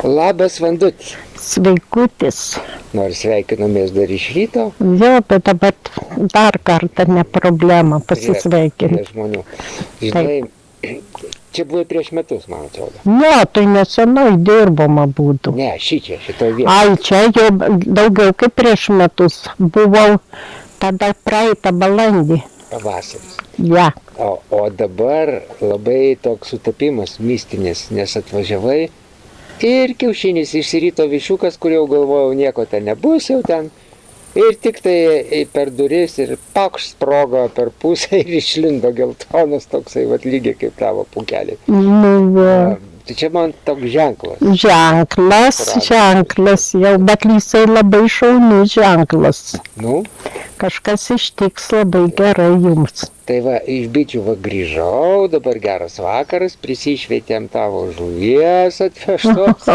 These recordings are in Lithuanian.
Labas, Vandutis. Sveikutis. Nors sveikinomės dar iš ryto. Jo, bet dabar dar kartą ne problema pasisveikinti. Žmonių. Žinai, čia buvo prieš metus, man atrodo. Ne, tai nesenai dirbama būtų. Ne, šitoj vietoje. Ai, čia jau daugiau kaip prieš metus. Buvau tada praeitą balandį. Pavasaris. Ja. O dabar labai toks sutapimas mistinis, nes atvažiavai ir kiaušinis išsirito višiukas, kur jau galvojau, nieko ten nebus jau ten. Ir tik tai per duris ir pakš sprogo per pusę ir išlindo geltonas toksai, vat lygiai kaip tavo pūkeliai. Tai čia man toks ženklas. Ženklas jau, bet jisai labai šaunus ženklas. Nu? Kažkas ištiks labai gerai jums. Tai va, iš bičių grįžau, dabar geras vakaras, prisišvietėm tavo žuvies atvežtos,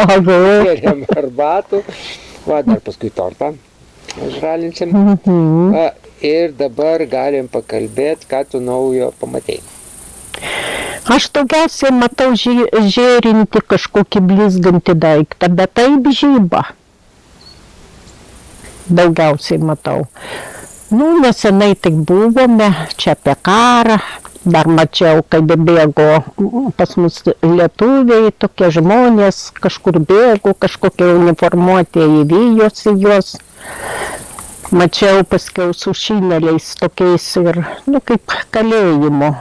geriam arbatų, va, dar paskui tortą žralinsim. Ir dabar galim pakalbėti, ką tu naujo pamatei. Aš daugiausiai matau žėrinti kažkokį blizgantį daiktą, bet taip žyba. Daugiausiai matau. Nesenai tik buvome, čia apie karą, dar mačiau, kai bėgo pas mus lietuviai, tokie žmonės, kažkur bėgo, kažkokie uniformuotieji vijosi juos. Mačiau paskiau su šineliais tokiais ir, kaip kalėjimo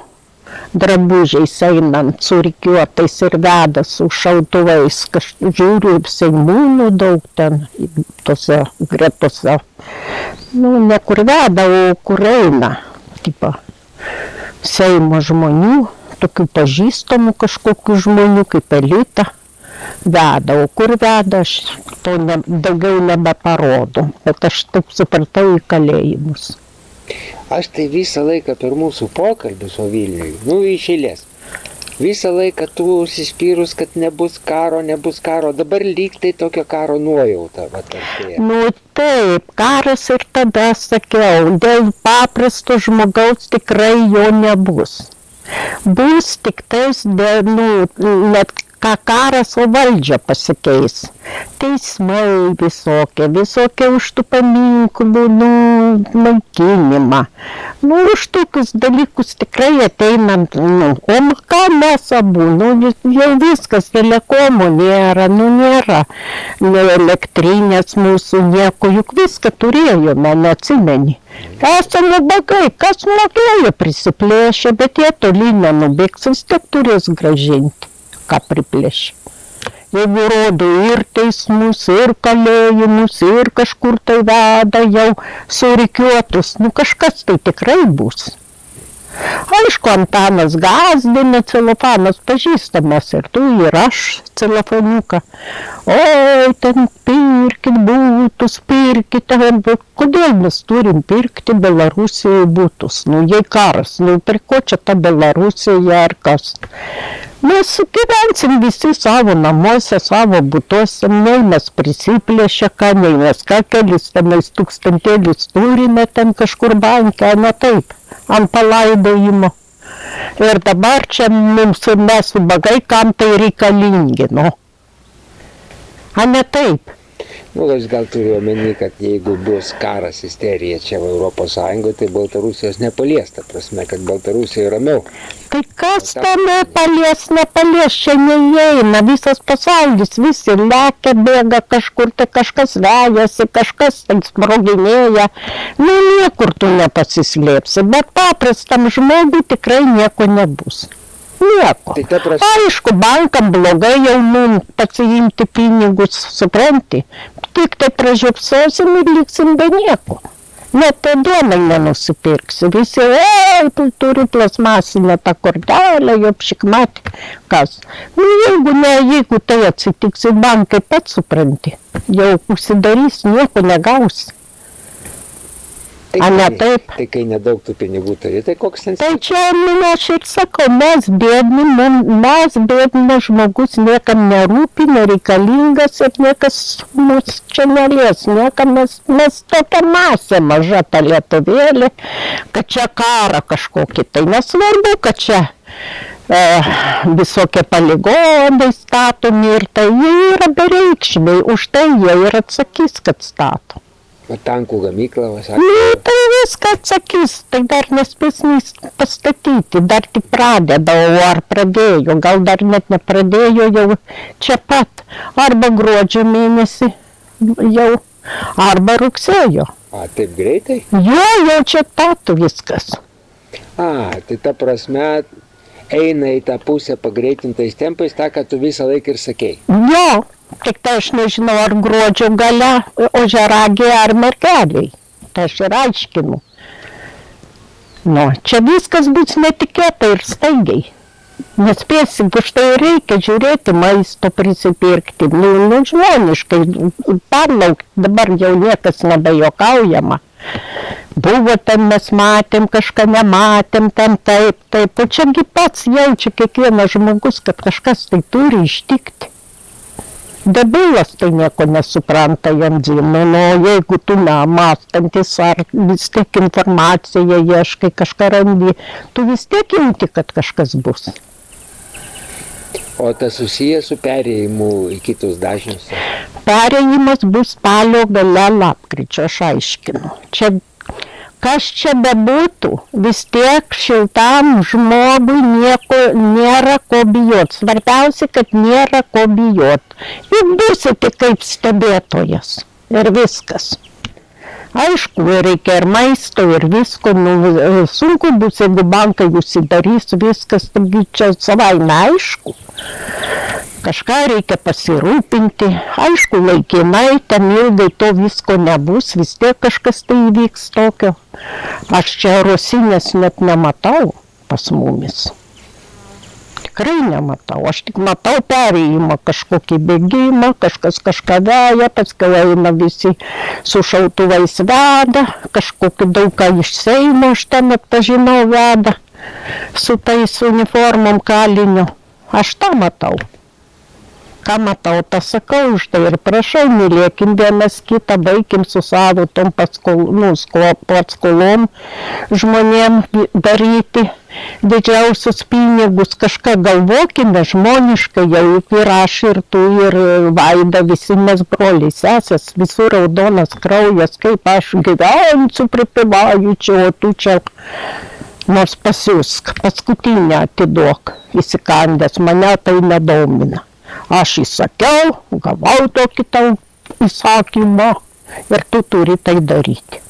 drabužiais einant, surikiuotais ir veda su šautuvais. Žiūriu, seimūnų daug ten, tose gretose. Ne kur veda, o kur eina. Tipo, Seimo žmonių, tokių pažįstamų kažkokių žmonių, kaip elita. Veda, o kur veda, aš to daugiau nebeparodu. Bet aš taip supratau į kalėjimus. Aš tai visą laiką per mūsų pokalbius o Vilniui, iš eilės. Visą laiką tu užsispyrus, kad nebus karo, dabar lyg tai tokio karo nuojauta. Taip, karas ir tada sakiau, dėl paprasto žmogaus tikrai jo nebus. Bus tik tais, net ką karas, o valdžia pasikeis. Teismai visokie už tų paminklų naikinimą. Už tokius dalykus tikrai ateinant, o ką mes abu, jau viskas, telekomo nėra, nėra elektrinės mūsų nieko, juk viską turėjome, neatsimeni. Esame bagai, kas mokėjo prisiplėšę, bet jie toli nenubėgs, vis tiek turės grąžinti. Ką priplėšė. Jeigu rodo ir teismus, ir kalėjimus, ir kažkur tai veda jau surikiuotus, kažkas tai tikrai bus. Aišku, Antanas gąsdina, celofanas pažįstamas ir tu ir aš celofaniuką. Oi, ten pirkit būtus, pirkite, kodėl mes turim pirkti Belarusijoje būtus? Jei karas, per ko čia ta Belarusija ar kas? Mes gyvensim visi savo namuose, savo butuose, nei mes prisiplėšę, nei mes kelis tenais tūkstantėlis turime ten kažkur banke, ne taip, ant palaidojimo. Ir dabar čia mes ubagai, kam tai reikalingi, A ne taip. Aš gal turiu omeny, kad jeigu bus karas, isterija čia Europos Sąjungoje, tai Baltarusijos nepalies, ta prasme, kad Baltarusijoje ramiau. Tai kas tame nepalies, čia neįeina, visas pasaulis, visi lekia, bėga kažkur, tai kažkas vejasi, kažkas tai sproginėja, niekur tu nepasislėpsi, bet paprastam žmogui tikrai nieko nebus. Nieko. Aišku, bankam blogai jau pasiimti pinigus, supranti, tik tai pražiopsosim ir liksim be nieko. Net tai duonai nenusipirksi. Visi, tu turi plasmasinę tą kortelę, jau pšikmatį. Kas? Jeigu tai atsitiks, bankai pats supranti. Jau užsidarys, nieko negausi. Taip. Tai kai nedaug tų pinigų turi, tai koks ten... Tai čia, aš ir sakau, mes bėdni žmogus, niekam nerūpi, nereikalingas ir niekas mus čia nelies, niekam mes tokia masė maža ta lietuvėlė, kad čia karą kažkokį, tai nesvarbu, kad čia visokie poligonai statomi ir tai jie yra be reikšmiai, už tai jie ir atsakys, kad stato. O tankų gamyklą, vasarą. Nu, tai viską atsakys, tai dar nespės pastatyti, dar tik pradeda, o ar pradėjo, gal dar net nepradėjo jau čia pat, arba gruodžio mėnesį jau, arba rugsėjo. A, taip greitai? Jau čia pat viskas. A, tai ta prasme eina į tą pusę pagreitintais tempais, tą, ką tu visą laiką ir sakei. Jo, tik tai aš nežinau, ar gruodžio gale ožiaragiai ar mergeliai. Tai aš ir aiškinu. Nu, čia viskas bus netikėtai ir staigiai. Nespėsi, už tai reikia žiūrėti maisto prisipirkti. Nu, žmoniškai, perlaukti, dabar jau niekas nebejokaujama. Buvo ten, mes matėm, kažką nematėm, ten taip. O čiagi pats jaučia kiekvienas žmogus, kad kažkas tai turi ištikti. Debilas tai nieko nesupranta, jam dzimė, nu, jeigu tu nemąstantis ar vis tiek informaciją ieškai, kažką randi, tu vis tiek jauti, kad kažkas bus. O tas susijęs su perėjimu į kitus dažnius? Perėjimas bus spalio gale lapkričio, aš aiškinu. Čia, kas čia bebūtų, vis tiek šiltam žmogui nieko nėra ko bijot. Svarbiausia, kad nėra ko bijot. Juk būsite kaip stebėtojas ir viskas. Aišku, reikia ir maisto, ir visko, nu, sunku bus, jeigu bankai užsidarys, viskas, taigi čia savaime aišku. Kažką reikia pasirūpinti, aišku, laikinai, ten ilgai to visko nebus, vis tiek kažkas tai įvyks tokio. Aš čia rosinės net nematau pas mumis. Tikrai nematau, aš tik matau perėjimą, kažkokį bėgimą, kažkas kažką veja, paskui eina visi su šautuvais veda, kažkokį daug ką iš Seimo, aš ten atpažinau veda, su tais uniformom kaliniu. Aš tą matau. Ką matau, tą sakau už tai ir prašau, mylėkim vienas kitą, baikim su savo tom paskolom žmonėm daryti didžiausius pinigus, kažką galvokime žmoniškai, jau ir aš, ir tu, ir Vaida, visi mes broliai, sesės, visur raudonas kraujas, kaip aš gyvensiu pripivaju čia, o tu čia nors pasiusk, paskutinę atiduok, įsikandęs, mane tai nedomina. Aš įsakiau, gavau tokį tau įsakymą ir tu turi tai daryti.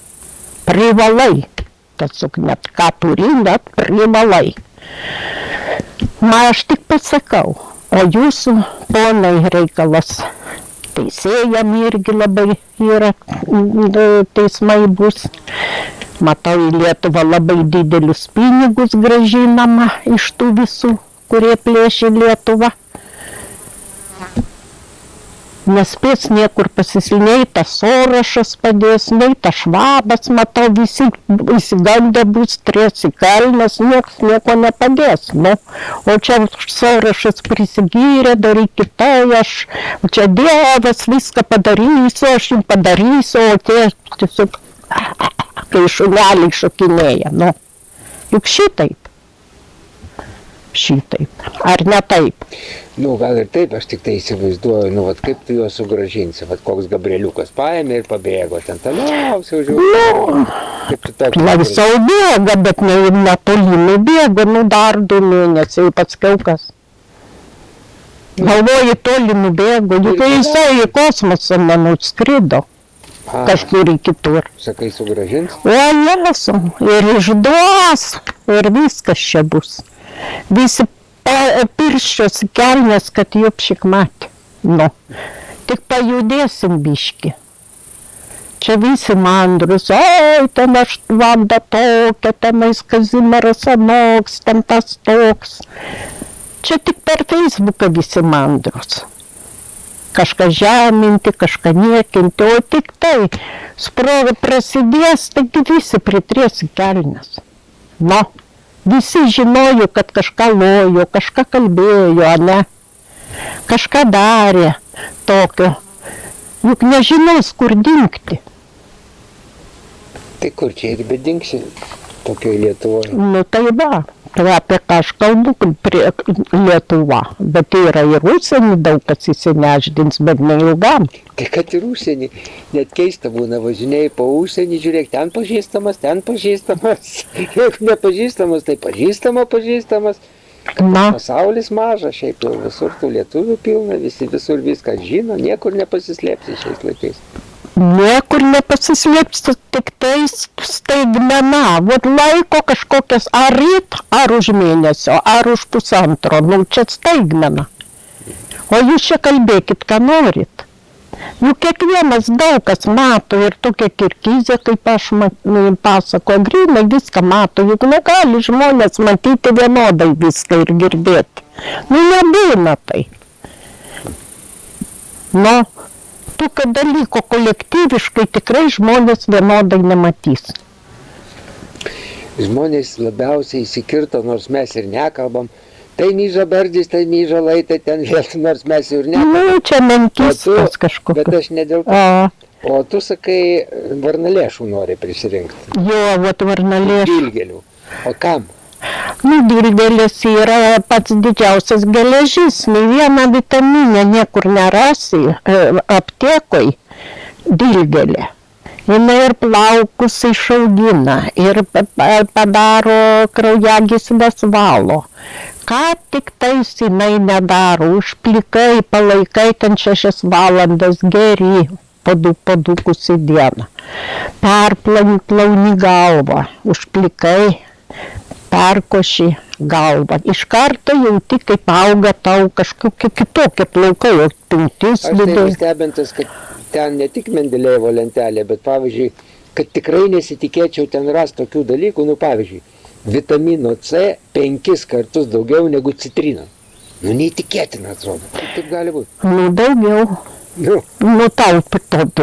Privalai. Tiesiog net ką turi, net privalai. Aš tik pasakau, o jūsų ponai reikalas teisėjam irgi labai yra, teismai bus. Matau, į Lietuvą labai didelius pinigus grąžinama iš tų visų, kurie plėšė Lietuvą. Nespės niekur pasislinai, tas Sorošas padės, nei tas Švabas, matau, visi įsigandę bus, trėsi kalnas, nieks nieko nepadės. Nu, o čia Sorošas prisigyrė, darykit tai, aš čia Dievas viską padarysiu, aš jums padarysiu, o tie tiesiog, kai šuneliai šokinėja. Nu, juk šitaip. Ar ne taip? Nu, gal ir taip, aš tik tai įsivaizduoju, nu, vat, kaip tu juos sugrąžinsi, vat, koks Gabrieliukas paėmė ir pabėgo ten toliausiai už jų. Nu, laisvau bėga, bet netoli nubėgo, nu, dar 2 mėnesiai, paskiau kas. Galvoju, toli nubėgo, juk jisai į kosmosą nenuskrido. Kažkur į kitur. Sakai, sugrąžins? O, jesu, ir išduos, ir viskas čia bus. Visi pirščios kelnės, kad jupšik matė. Nu, tik pajudėsim biški. Čia visi mandrus, oi, ten aš Vanda tokia, tenais Kazimieras anoks, ten tas toks. Čia tik per Facebooką visi mandrus. Kažką žeminti, kažką niekinti, o tik tai sproga prasidės, taigi visi pritrės į kelnes. Nu. Visi žinojo, kad kažką lojo, kažką kalbėjo, ne? Kažką darė tokio. Juk nežinos, kur dingti. Tai kur čia ir bedingsi tokioj Lietuvoje? Nu tai va, Tai apie ką aš kalbu, prie Lietuva, bet yra ir užsienį daug kas įsineždins, bet neilgam. Tai kad ir užsienį, net keista būna, važinėjai po užsienį, žiūrėk, ten pažįstamas. Jeigu nepažįstamas, tai pažįstamas. Na, Pasaulis mažas, šiaip jau visur tų lietuvių pilna, visi visur viską žino, niekur nepasislėpsi šiais laikais. niekur nepasislėpsi, tik tai staigmena. Vat laiko kažkokias ar ryt, ar už mėnesio, ar už pusantro. Nu, čia staigmena. O jūs čia kalbėkit, ką norit. Nu, kiekvienas daug kas mato ir tokia Kirgizija, kaip aš pasakoju, grinai viską mato, juk negali žmonės matyti vienodai viską ir girdėti. Nu, nebūna taip. Nu, tokio dalyko kolektyviškai tikrai žmonės vienodai nematys. Žmonės labiausiai įsikirto, nors mes ir nekalbam. Tai myža bardys, tai myža laitai, ten vėl, nors mes jau ir nekalbam. Nu, čia menkystas kažkokios. Bet aš ne dėl to. O tu sakai, varnalėšų nori prisirinkti. Jo, vat varnalėšų. Dilgėlių. O kam? Nu, dilgėlis yra pats didžiausias geležis. Nei vieną vitaminę niekur nerasi aptekoj dilgėlė. Jis ir plaukus išaugina, ir padaro kraujagyslės valo. Ką tik tais jinai nedaro, užplikai, palaikai ten 6 valandas geri, padukus į dieną. Perplauni galvą, užplikai, perkoši galvą. Iš karto jauti, kaip auga tau kažkokie kitokie plaukai, o pintis viduje. Aš tai stebintas, kad ten ne tik Mendelėjevo lentelė, bet pavyzdžiui, kad tikrai nesitikėčiau ten ras tokių dalykų, nu pavyzdžiui, vitamino C 5 kartus daugiau negu citrino. Nu, neįtikėtina atrodo. Kaip taip gali būti? Nu, daugiau. Nu, tau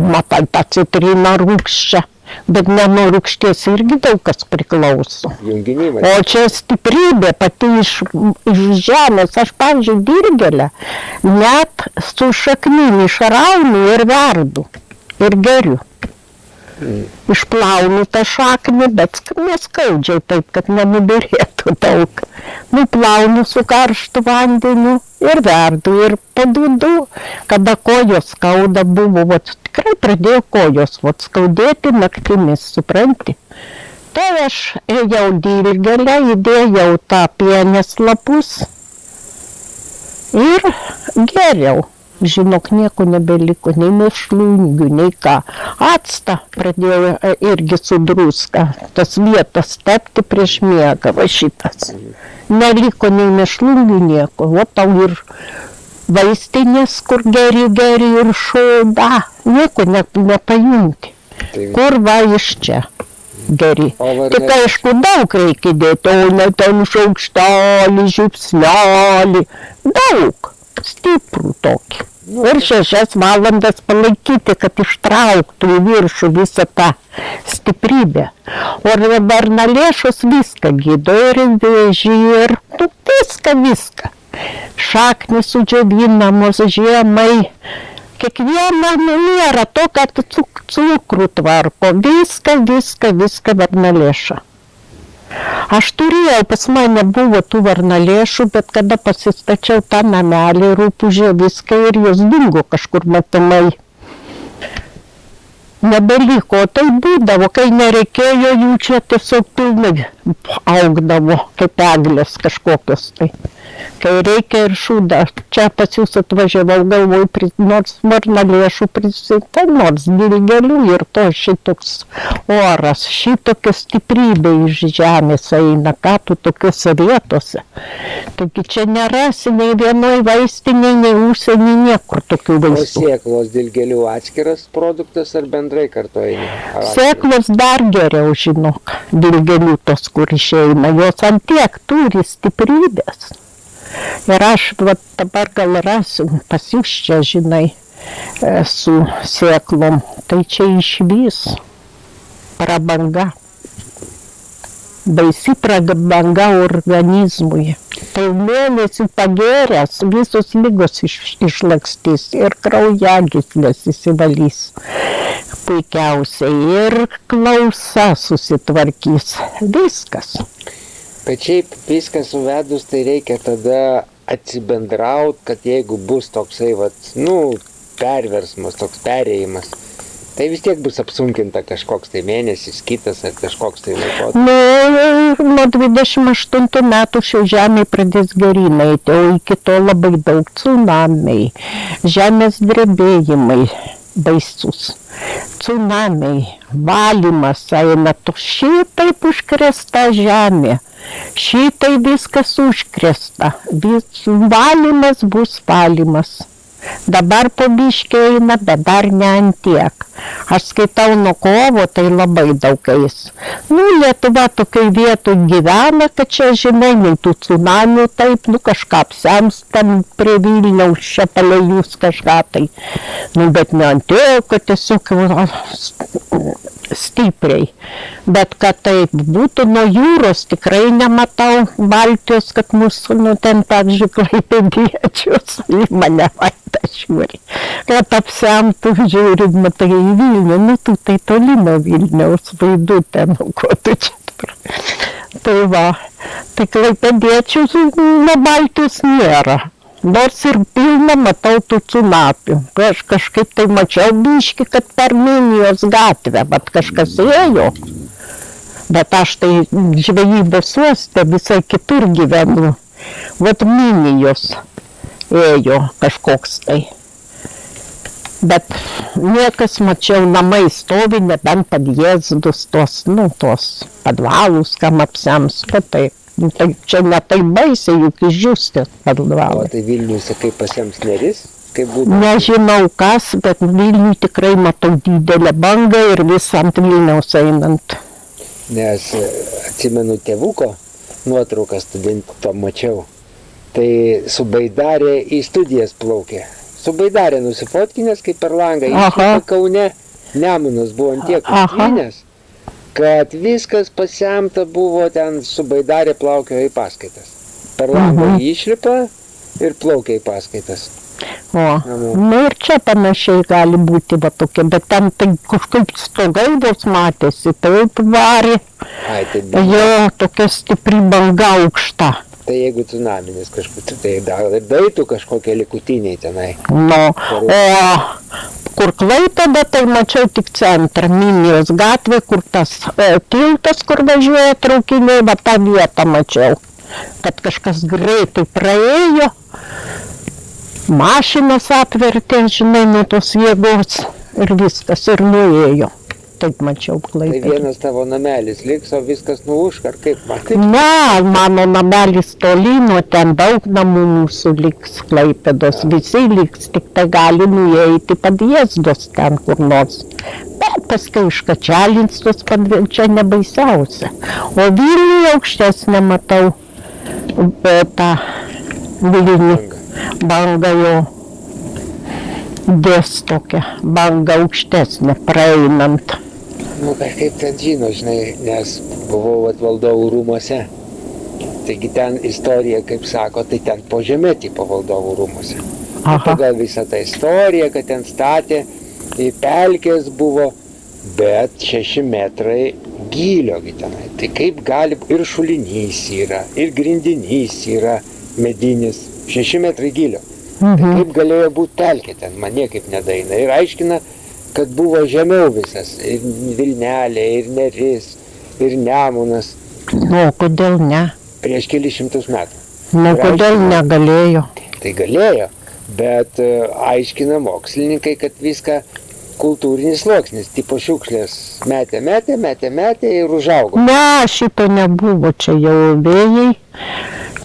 matai tą citriną rūgščią, bet ne nuo rūgšties irgi daug kas priklauso. Junginimai. O čia stiprybė pati iš žemės. Aš, pavyzdžiui, dilgėlę net su šaknim išraunu ir verdu ir geriu. Išplaunu tą šaknį, bet neskaudžiai taip, kad nenubirėtų daug. Nuplaunu su karštu vandeniu ir verdu ir padudu. Kada kojos skauda buvo, tikrai pradėjo kojos skaudėti naktimis, supranti. Tai aš ėjau dilgėlę, įdėjau tą pienės lapus ir geriau. Žinok, nieko nebeliko, nei mėšlungių, nei ką. Actą pradėjau irgi su druska, tas vietas tepti prieš miegą, va šitas. Neliko nei mėšlungių nieko, o tau ir vaistinės, kur geri ir šoda, nieko nepajunti. Kur va iš čia geri. Tik aišku, daug reikia dėti, o ne ten šaukštelį, žiupsnelį, daug. Stiprų tokį. Ir 6 valandas palaikyti, kad ištrauktų į viršų visą tą stiprybę. O varnalėšos viską gydo, ir vėžį, ir viską. Šaknys sudžiovinamos žiemai. Kiekviena nėra to, kad cukrų tvarko. Viską varnalėša. Aš turėjau, pas mane buvo tų varnalėšų, bet kada pasistačiau tą namelį, rūpužė viską ir jos dingo kažkur matomai. Nebeliko, tai būdavo, kai nereikėjo, jų čia tiesiog pilnai augdavo, kaip eglės kažkokios. Tai. Kai reikia ir šūda, čia pas jūs atvažiavau, galvoju, nors varnalėšų prisimti, nors dilgėlių ir to šitoks oras, šitokia stiprybė iš žemės eina, ką tu tokiuose vietose. Taigi čia nerasi nei vienoj vaistinėj, nei užsienį, niekur tokių vaistų. O sėklos dilgėlių atskiras produktas ar bendrai kartu eina? Sėklos dar geriau, žinok, dilgėlių tos, kur išeina, jos antiek turi stiprybės. Ir aš dabar gal rasiu pas jūs čia, žinai, su sėklom. Tai čia išvis prabanga. Baisi prabanga organizmui. Tai mėnesį pageręs, visos ligos išlakstys ir kraujagyslės įsivalys. Puikiausiai ir klausa susitvarkys. Viskas. Bet šiaip viską suvedus, tai reikia tada atsibendraut, kad jeigu bus toksai, perversmas, toks perėjimas, tai vis tiek bus apsunkinta kažkoks tai mėnesis, kitas ar kažkoks tai laikotarpis. Nuo 28 metų šio žemė pradės geryn eiti, o iki to labai daug tsunamiai, žemės drebėjimai baisus, tsunamiai, valymas eina, šitaip užkrėsta žemė, šitai viskas užkrėsta, valymas bus valymas. Dabar po biškį eina, bet dar ne ant tiek. Aš skaitau nuo kovo, tai labai daug eis. Lietuva tokiai vietoj gyvena, kad čia, žinai, tų tsunamių taip, kažką apsems ten prie Vilniaus, čia palei jūs kažką tai. Bet ne ant tiek, kad tiesiog stipriai. Bet kad taip būtų nuo jūros, tikrai nematau Baltijos, kad mūsų, ten, pavyzdžiui, klaipėdiečius į mane vaita žiūri. Kad apsemtų, žiūri, matai į Vilnių, tu tai toli nuo Vilniaus vaidutė, ko tu čia. Tai va, tai klaipėdiečių nuo Baltijos nėra. Nors ir pilna matau tų tsunapių. Aš kažkaip tai mačiau biškį, kad per Minijos gatvę, bet kažkas ėjo. Bet aš tai žvejybos uoste visai kitur gyvenu. Vat Minijos ėjo kažkoks tai. Bet niekas, mačiau, namai stovi, nebent padjezdus, tos padvalus, kam apsems, kad taip. Tai čia ne taip baisiai, juk išdžiūsti padvalai. O tai Vilnius kaip pasems neris? Nežinau kas, bet Vilnių tikrai matau didelę bangą ir vis ant Vilniaus einant. Nes atsimenu tėvuko nuotrauką studento mačiau. Tai su baidarė į studijas plaukė. Su baidarė nusifotkinęs kaip per langą. Išlipa Kaune, Nemunas buvo ant tiek užtvinęs, kad viskas pasemta buvo, ten su baidarė plaukiojo į paskaitas. Per langą išlipa ir plaukia į paskaitas. Ir čia panašiai gali būti va tokia, bet ten tai kažkaip stogai vos matėsi, taip varė. Jo, tokia stipri banga aukšta. Tai jeigu tsunaminis kažkur, tai daitų kažkokie likutiniai tenai. Kur Klaipėda, tai mačiau tik centrą, Minijos gatvė, kur tas tiltas, kur važiuoja traukiniai, va tą vietą mačiau. Kad kažkas greitai praėjo, mašinas apvertė, žinai, nuo tos jėgos ir viskas, ir nuėjo. Taip mačiau Klaipėdą. Tai vienas tavo namelis liks, o viskas nuušk, ar kaip matai? Ne, mano namelis toli, nuo ten daug namų mūsų liks Klaipėdos, visi liks, tik tai gali nueiti padjezdus ten kur nors. Bet paskui iškačialins tos padjezdus, čia nebaisiausia. O Vilniuje aukštesnė matau, tą Vilnių bangą jo. Dės tokia banga aukštesnė praeinant. Kažkaip ten žino, žinai, nes buvau valdovų rūmuose. Taigi ten istorija, kaip sako, tai ten po žemė tipo valdovų rūmuose. Tada visa ta istorija, kad ten statė, į pelkės buvo, bet 6 metrai gylio tenai. Tai kaip gali, ir šulinys yra, ir grindinys yra medinis, 6 metrai gylio. Tai kaip galėjo būti pelkė ten, man niekaip nedaina. Ir aiškina, kad buvo žemiau visas, ir Vilnelė, ir Neris, ir Nemunas. O kodėl ne? Prieš kelis šimtus metų. Kodėl negalėjo? Tai galėjo, bet aiškina mokslininkai, kad viską kultūrinis sluoksnis, tipo šiukšlės metė ir užaugo. Ne, šito nebuvo, čia jau vėjai.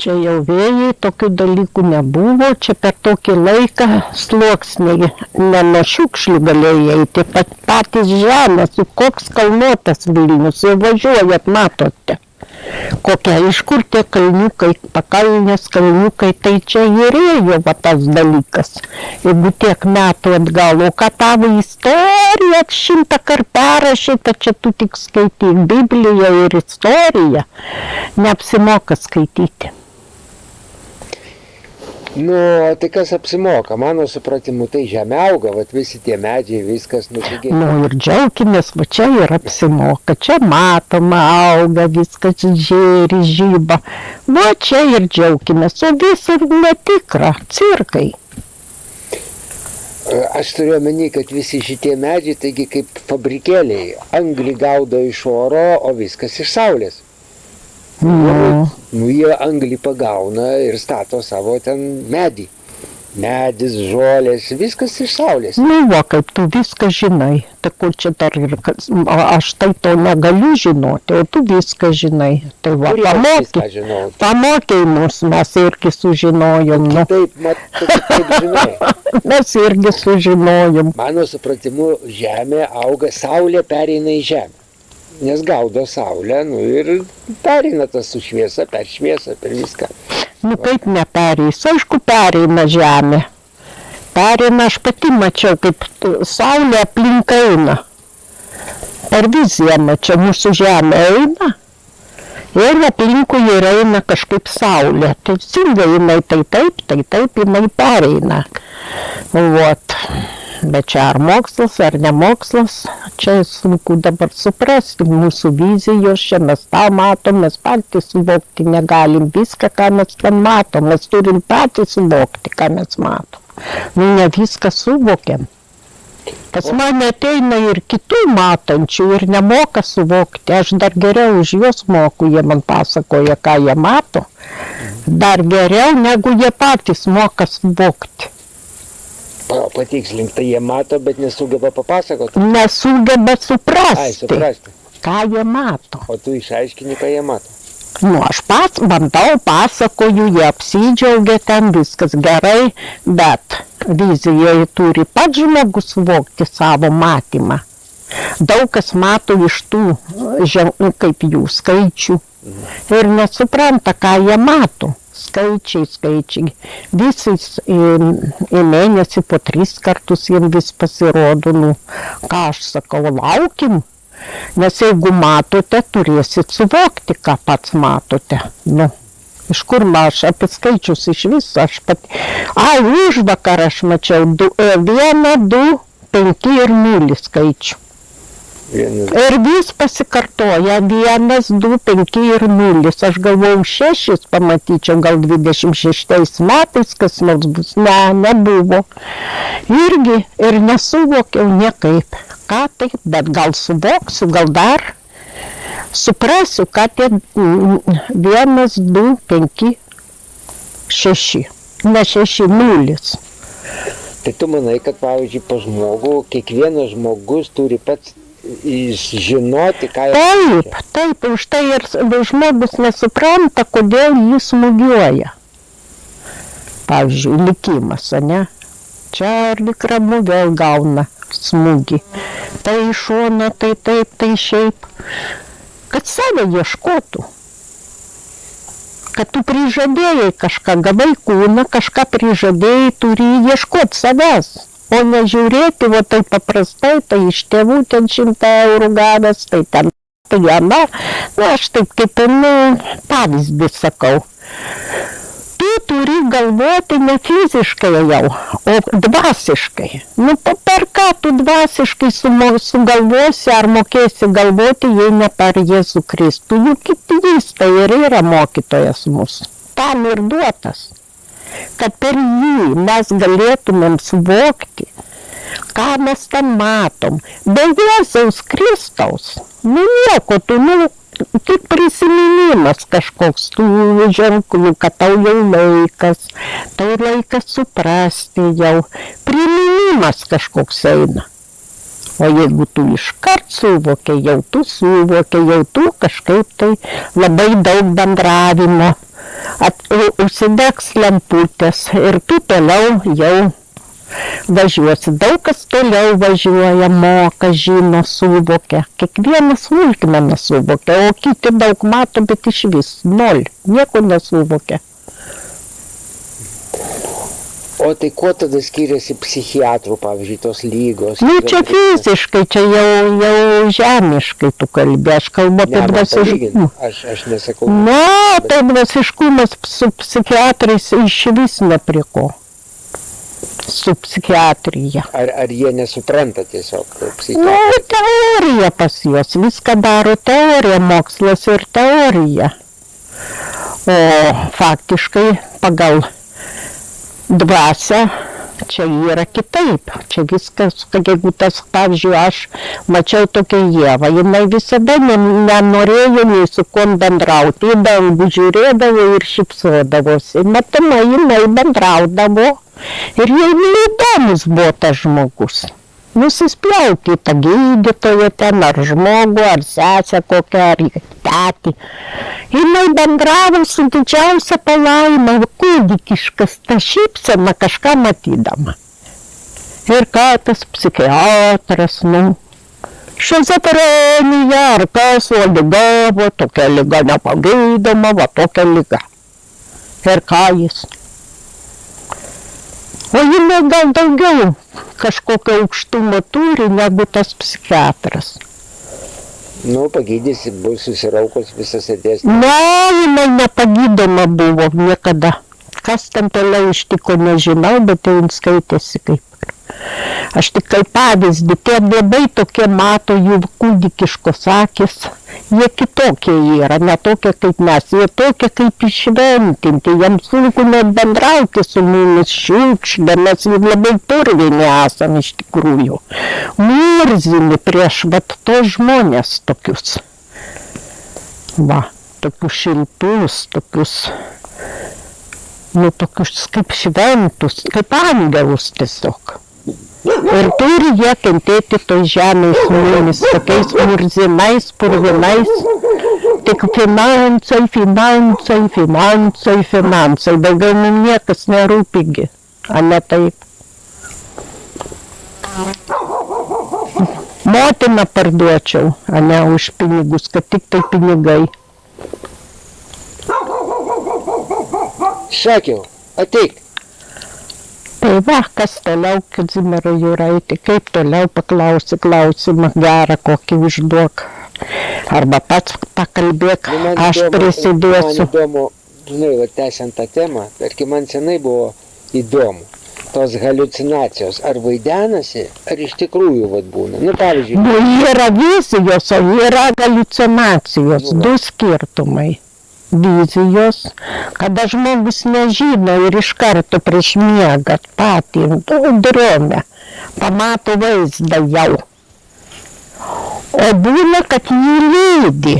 Čia jau vėjai, tokių dalykų nebuvo, čia per tokį laiką sluoksniai, ne nuo šiukšlių galėjo eiti, patys žemės, koks kalnuotas Vilnius, jau važiuojat, matote. Kokia, iš kur tie kalniukai, pakalnės kalniukai, tai čia ir ėjo va tas dalykas, jeigu tiek metų atgal, o ką tavo istorija 100 kart perrašyta, čia tu tik skaityk Bibliją ir istoriją, neapsimoka skaityti. Nu, tai kas apsimoka? Mano supratimu, tai žemė auga, vat visi tie medžiai, viskas nupigiai. Nu ir džiaukimės, va čia ir apsimoka, čia matoma, auga, viskas žėri, žyba. Va čia ir džiaukimės, o visur netikra, cirkai. Aš turiu omeny, kad visi šitie medžiai, taigi kaip fabrikėliai, anglį gaudo iš oro, o viskas iš saulės. Nu, jie anglį pagauna ir stato savo ten medį. Medis, žolės, viskas iš saulės. Nu, va, kaip tu viską žinai. Tai kur čia dar ir, aš tai to negaliu žinoti, o tu viską žinai. Tai va, pamokei mus, mes irgi sužinojom. Nu. Taip žinai. Mes irgi sužinojom. Mano supratimu, žemė auga, saulė pereina į žemę. Nes gaudo saulę, nu ir pereina tas su šviesa, per viską. Nu kaip nepereis, aišku pereina žemė. Pereina, aš pati mačiau, kaip saulė aplink eina. Per viziją mačiau, mūsų žemė eina. Ir aplinkui ir eina kažkaip saulė. Teisingai jinai tai taip jinai pereina. Vot. Bet čia ar mokslas, ar nemokslas, čia sunku dabar suprasti mūsų vizijos, čia mes tą matom, mes patys suvokti negalim viską, ką mes ten matom, mes turim patys suvokti, ką mes matom. Nu, ne viską suvokiam. Pas mane ateina ir kitų matančių ir nemoka suvokti, aš dar geriau už juos moku, jie man pasakoja, ką jie mato, dar geriau, negu jie patys moka suvokti. Patikslink, tai jie mato, bet nesugeba papasakoti. Nesugeba suprasti, ką jie mato. O tu išaiškini, ką jie mato. Nu, aš pats bandau, pasakoju, jie apsidžiaugia ten, viskas gerai, bet vizijoje turi pats žmogus suvokti savo matymą. Daug kas mato iš tų, kaip jų skaičių ir nesupranta, ką jie mato. Skaičiai. Visis į mėnesį po 3 kartus jiems vis pasirodo, nu, ką aš sakau, laukim. Nes jeigu matote, turėsit suvokti, ką pats matote. Nu, iš kur aš apie skaičius iš viso, aš pat... Užvakar aš mačiau 1, 2, 5 ir 0 skaičių. Ir vis pasikartoja 1, 2, 5 ir 0. Aš galvojau 6 pamatyčiau, gal 26 metais kas nors bus. Ne, nebuvo. Irgi ir nesuvokiau niekaip. Ką tai, bet gal suvoksiu, gal dar suprasiu, ką tie 1, 2, 5, 6. Ne 6, 0. Tai tu manai, kad pavyzdžiui, po žmogų, kiekvienas žmogus turi pats žinoti, ką jis... Taip, už tai ir žmogus nesupranta, kodėl jis smūgiuoja. Pavyzdžiui, likimas, ne? Čia lyg ramu vėl gauna smūgį. Tai iš šono, tai taip, tai šiaip. Kad save ieškotų. Kad tu prižadėjai kažką, gavai kūną, kažką prižadėjai, turi ieškoti savęs. O nežiūrėti, o tai paprastai, tai iš tėvų ten 100 eurų gavęs, tai ten, tai jame, nu aš taip kaip, pavyzdį sakau. Tu turi galvoti ne fiziškai jau, o dvasiškai. Nu, per ką tu dvasiškai sugalvosi ar mokėsi galvoti, jei ne per Jėzų Kristų. Juk jis tai ir yra mokytojas mūsų. Tam ir duotas. Kad per jį mes galėtumėm suvokti, ką mes ten matom. Be Jėzaus Kristaus, nu nieko, tik prisiminimas kažkoks tų ženklų, kad tau jau laikas suprasti jau, priminimas kažkoks eina. O jeigu tu iškart suvokia, jau tu kažkaip tai labai daug bendravimo. Užsidegs lemputės ir tu toliau jau važiuosi. Daug kas toliau važiuoja, moka, žino, suvokia. Kiekvienas smulkmeną suvokia, o kiti daug mato, bet iš vis 0, nieko nesuvokia. O tai kuo tada skiriasi psichiatrų, pavyzdžiui, tos lygos? Nu, čia fiziškai, čia jau žemiškai tu kalbė, aš kalbu apie dvasiškumą. Aš nesakau. Na, tai dvasiškumas su psichiatrais iš vis neprie ko. Su psichiatrija. Ar jie nesupranta tiesiog psichiatrijos? Nu, teorija pas juos, viską daro teorija, mokslas ir teorija. O faktiškai pagal dvasią čia yra kitaip. Čia viskas, jeigu tas, pavyzdžiui, aš mačiau tokią Ievą, jinai visada nenorėjo nei su kuom bendrauti, į dangų žiūrėdavo ir šypsodavosi. Matomai, jinai bendraudavo ir jai neįdomus buvo tas žmogus. Nusispjauti tą gydytoją ten, ar žmogų, ar sesę kokią, ar tetį. Jinai bendravo su didžiausia palaima, kūdikiškas, ta šypsena kažką matydama. Ir ką tas psichiatras, nu, šizofrenija, ar kas, o liga, va tokia liga nepagydoma, va tokia liga. Ir ką jis? O jinai gal daugiau kažkokio aukštumo turi negu tas psichiatras. Nu, pagydysi, bus susiraukus visas sėdės. Na, jinai nepagydoma buvo niekada. Kas ten toliau ištiko, nežinau, bet tai jin skaitėsi kaip. Aš tik kaip pavyzdį, tie labai tokie mato jų kūdikiškos akis. Jie kitokie yra, ne tokie kaip mes, jie tokie kaip išventinti. Jiems sunku net bendrauti su mumis šiukšlė, mes jų labai purvini esam iš tikrųjų. Murzini prieš vat tos žmonės tokius. Va, tokius šiltus, tokius, nu tokius kaip šventus, kaip angelus tiesiog. Ir turi jie kentėti toj žemės su mumis, tokiais murzinais, purvinais, tik finansai, finansai, finansai, finansai, daugiau mums niekas nerūpigi, a ne taip. Motiną parduočiau, a ne už pinigus, kad tik tai pinigai. Sakiau, ateik. Tai va, kas toliau, Kazimiero Juraitį, kaip toliau paklausi klausimą gerą, kokį užduok. Arba pats pakalbėk, aš prisidėsiu. Man įdomu, žinai, va, tęsiant tą temą, tarkim, man senai buvo įdomu. Tos haliucinacijos, ar vaidenasi, ar iš tikrųjų vat būna. Nu, pavyzdžiui. Nu, yra vizijos, o yra haliucinacijos, du skirtumai. Vizijos, kada žmogus nežino ir iš karto prieš miegą patį dromę, pamato vaizdą jau. O būna, kad jį lydi.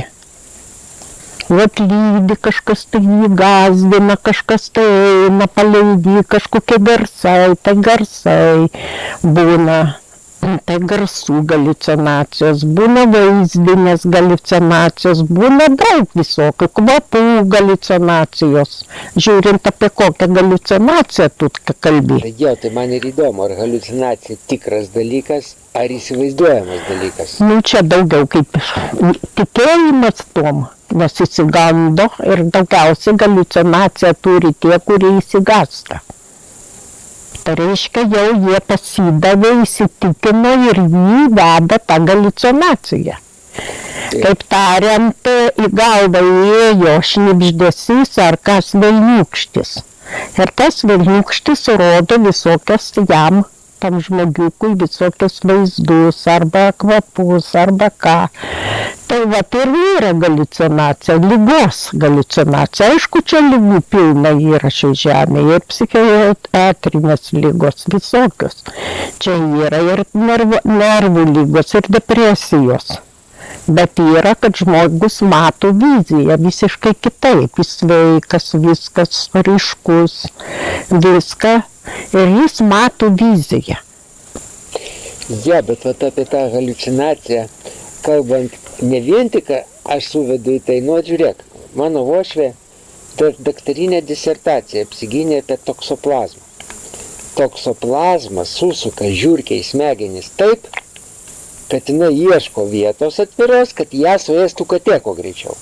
Vat lydi, kažkas tai jį gazdina, kažkas tai eina, paleidi, kažkokie garsai būna. Tai garsų haliucinacijos, būna vaizdinės haliucinacijos, būna daug visokių, kvapų haliucinacijos. Žiūrint apie kokią haliucinaciją tu kalbi. Tai man ir įdomu, ar haliucinacija tikras dalykas, ar įsivaizduojamas dalykas. Nu, čia daugiau kaip tikėjimas tom, nes įsigando ir daugiausiai haliucinaciją turi tie, kurie įsigasta. Tai reiškia, jau jie pasidavė, įsitikino ir jį veda tą haliucinaciją. Kaip tariant, į galvą įėjo šnibždesys ar kas velniūkštis. Ir tas velniūkštis rodo visokias jam, tam žmogiukui, visokius vaizdus, arba kvapus, arba ką. Tai va, ir yra haliucinacija, ligos haliucinacija. Aišku, čia ligų pilna yra šioje žemėje, ir psichiatrinės ligos, visokios. Čia yra ir nervų ligos, ir depresijos. Bet yra, kad žmogus mato viziją visiškai kitaip, jis sveikas, viskas ryškus, viską, ir jis mato viziją. Ja, bet vat apie tą haliucinaciją, kalbant, ne vien tik aš suvedu į tai, nu žiūrėk, mano uošvė daktarinė disertacija apsigynė apie toksoplazmą. Toksoplazma susuka žiurkei smegenis taip, kad jinai ieško vietos atviros, kad ją suėstų katė kuo greičiau.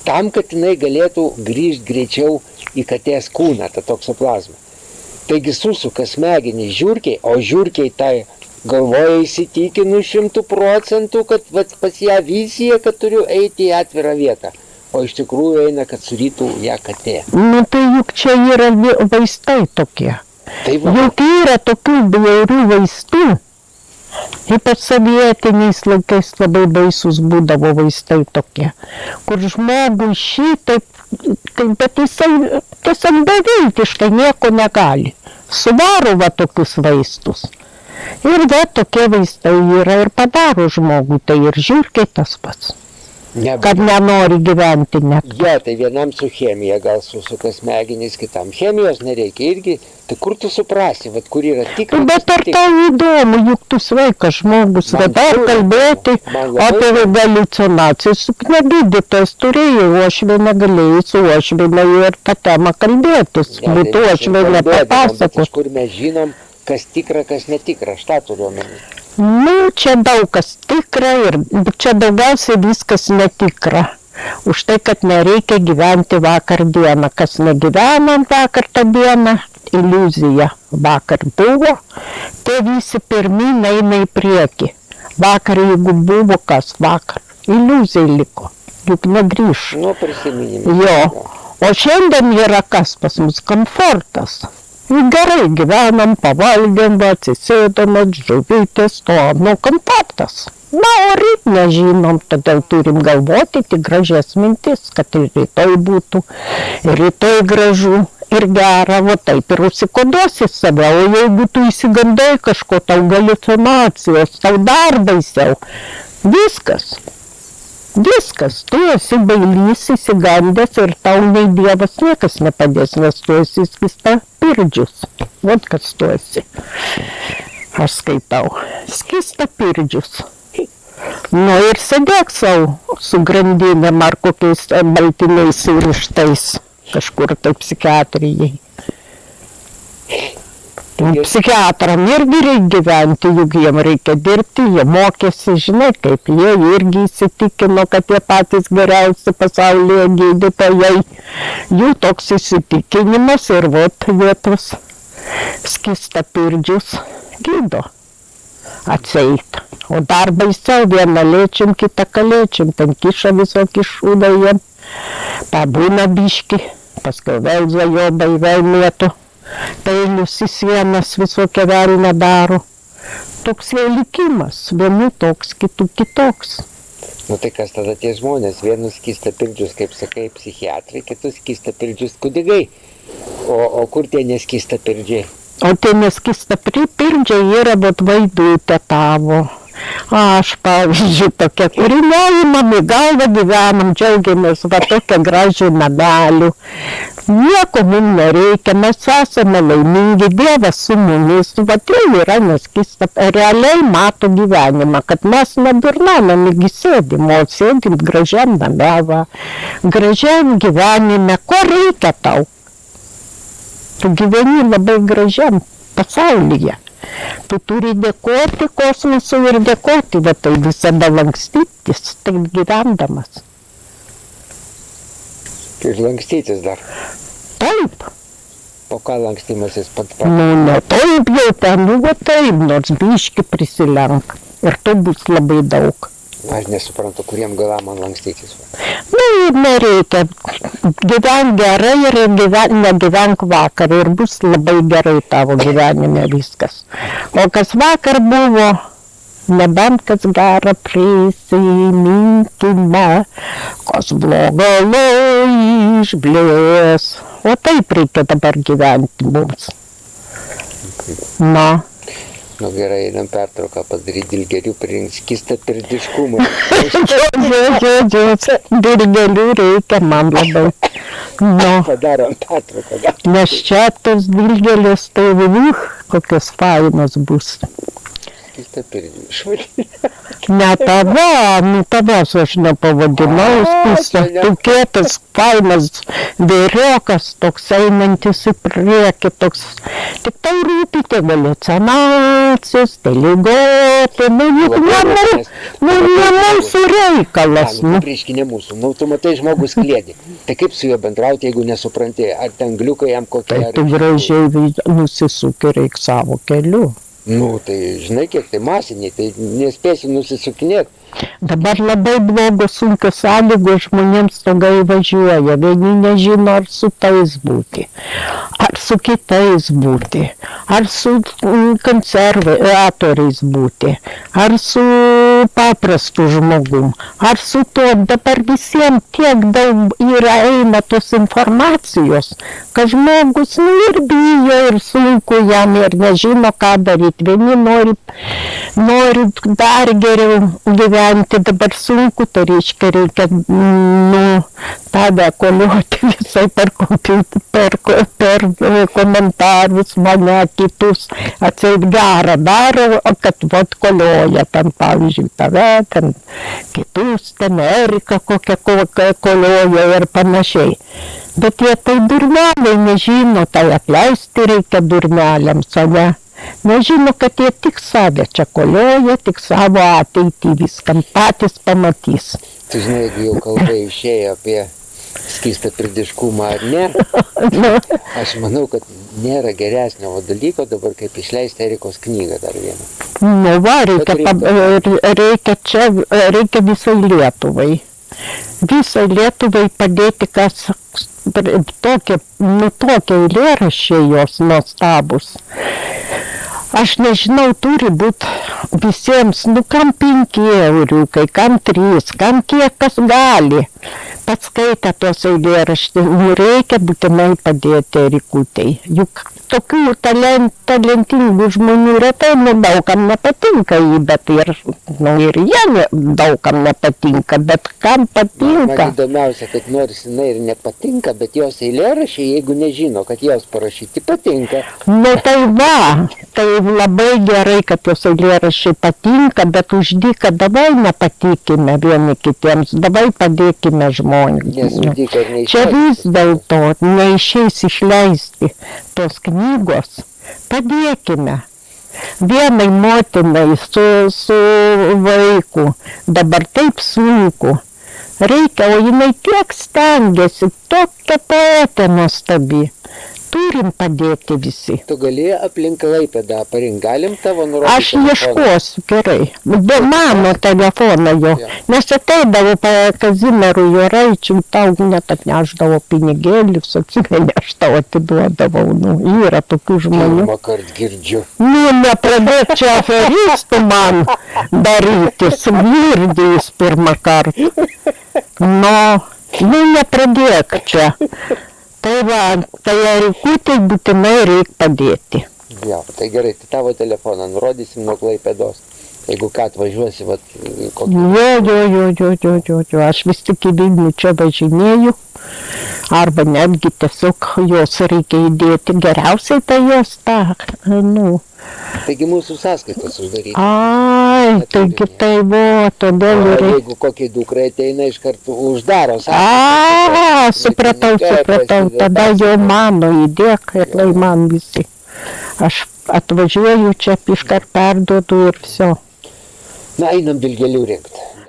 Tam, kad jinai galėtų grįžti greičiau į katės kūną, tą toksoplazmą. Taigi susuka smegenys žiurkiai, o žiurkiai tai galvoja įsitikinus 100%, kad vat, pas ją vizija, kad turiu eiti į atvirą vietą. O iš tikrųjų eina, kad surytų ją katė. Nu tai juk čia yra vaistai tokie. Tai va, Juk yra tokių bjaurių vaistų. Ypač sovietiniais laikais labai baisus būdavo vaistai tokie, kur žmogui šitaip, bet jisai tiesiog beviltiškai nieko negali. Suvaro va tokius vaistus. Ir va tokie vaistai yra ir padaro žmogui, tai ir žiurkiai tas pats. Kad nenori gyventi net. Ja, tai vienam su chemija gal susuka smegenys, kitam chemijos nereikia irgi. Tai kur tu suprasi, vat, kur yra tikras? Bet ar tau įdomu, juk tu sveikas žmogus, dabar kalbėti apie haliucinacijas. Juk negydytojas turėjo uošvienę, galėjai su uošviene ir tą temą kalbėtis. Būtų uošvienė papasakos. Iš kur mes žinom, kas tikra, kas netikra, aš tą turiu omeny. Nu, čia daug kas tikra ir čia daugiausiai viskas netikra. Už tai, kad nereikia gyventi vakar dieną. Kas negyvenant vakar tą dieną, iliuzija vakar buvo, tai visi pirmyn eina į priekį. Vakar, jeigu buvo kas vakar, iliuzija liko, juk negrįš. Nu, prisiminimai. Jo, o šiandien yra kas pas mus komfortas. Gerai gyvenam, pavalgėm, atsisėdam, žuvytės, to, nu, kontaktas. Na, o ryt nežinom, todėl turim galvoti tik gražias mintis, kad ir rytoj būtų, ir rytoj gražu, ir gera, o taip ir užsikoduosi save, o jeigu tu įsigandai kažko, tau haliucinacijos, tau dar baisiau, viskas. Viskas, tu esi bailys, įsigandęs ir tau nei Dievas niekas nepadės, nes tu esi skista pirdžius. Vot kas tu esi. Aš skaitau. Skista pirdžius. Nu ir sėdėk savo su grandinėm ar kokiais baltiniais surištais kažkur tai psichiatrijai. Psichiatram irgi reikia gyventi, juk jiem reikia dirbti, jie mokėsi, žinai, kaip jie irgi įsitikino, kad jie patys geriausi pasaulyje gydytojai. Jų toks įsitikinimas ir vot vietos skistapirdžius gydo atseit. O dar baisiau, vieną lėčiam, kitą kalėčiam, ten kiša visokį šūdą jiem, pabūna biški, paskui vėl zajobai, vėl mėtų. Peilius į sienas visokią velnę daro. Toks jau likimas, vienu toks, kitų kitoks. Nu tai kas tada tie žmonės, vienus skystapildžius, kaip sakai, psichiatrai, kitus skystapildžius kunigai. O kur tie neskystapildžiai? O tie neskystapildžiai yra vat Vaidutė tavo. Aš, pavyzdžiui, tokia, kuri neimam į galvą gyvenam, džiaugiamės, va tokia gražių namelių. Nieko mums nereikia, mes esame laimingi, Dievas su mumis, va tai yra realiai mato gyvenimą, kad mes nedurname, negi sėdim, o sėdim gražiam name, gražiam gyvenime, ko reikia tau? Tu gyveni labai gražiam pasaulyje. Tu turi dėkoti kosmosui ir dėkoti, va tai visada lankstytis, taip gyvendamas. Ir lankstytis dar. Taip. Po ką lankstymasis pat? Nu, ne taip jau ten, nu, va taip, nors biški prisilenk. Ir to bus labai daug. Aš nesuprantu, kuriem galam man lankstytis. Nu, nereikia. Gyvenk gerai ir negyvenk vakar ir bus labai gerai tavo gyvenime viskas. O kas vakar buvo, nebent kas gera prisiminkime, kas blogo išblės. O taip reikia dabar gyventi mums. Na. Nu gerai, einam pertrauką padaryti, dilgerių pririnks skystapirdiškumą. Dilgerių reikia man labai. Nu. Padarom pertrauką. Nes čia tos dilgelės tai kokios fainos bus. Skystapirdį išvadinti. Ne tave, nu tavęs aš nepavadinau, tu kietas, fainas vyriokas, toks einantis į priekį, toks, tik tai rūpi tie haliucinacijos, tai ligoti, nu juk ne mūsų reikalas. Nu, prieški ne mūsų, nu tu matai žmogus kliedi, tai kaip su juo bendrauti, jeigu nesupranti, ar ten gliukai jam kokie. Tai tu gražiai nusisukė reik savo keliu. Nu, tai žinai, kiek tai masiniai, tai nespėsi nusisukinėti. Dabar labai blogos sunkios sąlygos žmonėms stogai važiuoja. Vieni nežino, ar su tais būti, ar su kitais būti, ar su konservatoriais būti, ar su paprastu žmogum, ar su tuo. Dabar visiems tiek daug yra eina tos informacijos, kad žmogus ir bijo, ir sunku jam, ir nežino, ką daryti. Vieni nori dar geriau gyventi, dabar sunku, tai reikia, tave koliuoti visai per komentarus, mane, kitus, atseit gerą daro, kad vat kolioja ten, pavyzdžiui, tave, ten kitus, ten Erika kokią kolioja ir panašiai. Bet jie tai durneliai nežino, tai atleisti reikia durneliams, o ne? Nežino, kad jie tik save čia kolioja, tik savo ateitį viskam patys pamatys. Tu žinai, jeigu jau kalba išėjo apie skystapirdiškumą ar ne, aš manau, kad nėra geresnio dalyko dabar, kaip išleisti Erikos knygą dar vieną. Nu va, reikia visai Lietuvai. Visai Lietuvai padėti, kas tokie eilėraščiai jos nuostabus. Aš nežinau, turi būti visiems, kam 5 euriukai, kam 3, kam kiek kas gali. Pats skaitė tos eilėraščius, reikia būtinai padėti Erikutei. Juk tokių talentingų žmonių retai, daugam nepatinka jį, bet ir jie daugam nepatinka, bet kam patinka. Man įdomiausia, kad nors jinai ir nepatinka, bet jos eilėraščiai, jeigu nežino, kad jos parašyti, patinka. Nu tai va, tai labai gerai, kad jos eilėraščiai patinka, bet už dyką davai nepatikime vieni kitiems, davai padėkime žmonėms. Čia vis dėlto neišeis išleisti tos knygos, padėkime. Vienai motinai su vaiku, dabar taip sunku. Reikia, o jinai tiek stengiasi, tokia poetė nuostabi. Turim padėti visi. Tu gali aplink Klaipėdą parinkt, galim tavo nurodyti? Aš ieškosiu, gerai. Mano telefoną jo. Nes ateidavo Kazimierų Joraičių, tau net atnešdavo pinigėlius, atsimeni, aš tau atiduodavau. Yra tokių žmonių. Pirmą kartą girdžiu. Nepradėk čia aferistų man daryti, smirdys pirmą kartą. Nepradėk čia. Tai va, tai Erikutei būtinai reikia padėti. Jo, tai gerai, tai tavo telefoną nurodysim nuo Klaipėdos. Jeigu ką atvažiuosi, kokį... Jo, aš vis tik į Vilnių čia važinėju. Arba netgi tiesiog jos reikia įdėti. Geriausiai tai jos Taigi mūsų sąskaitos uždaryti. Taigi tai todėl ir... Jeigu kokie dukrai ateina, iš karto uždaro sąskaitos. Supratau, tada jau mano įdėk ir lai man visi. Aš atvažiuoju čia, iškart perduodu ir viso. Einam dilgėlių rinkti.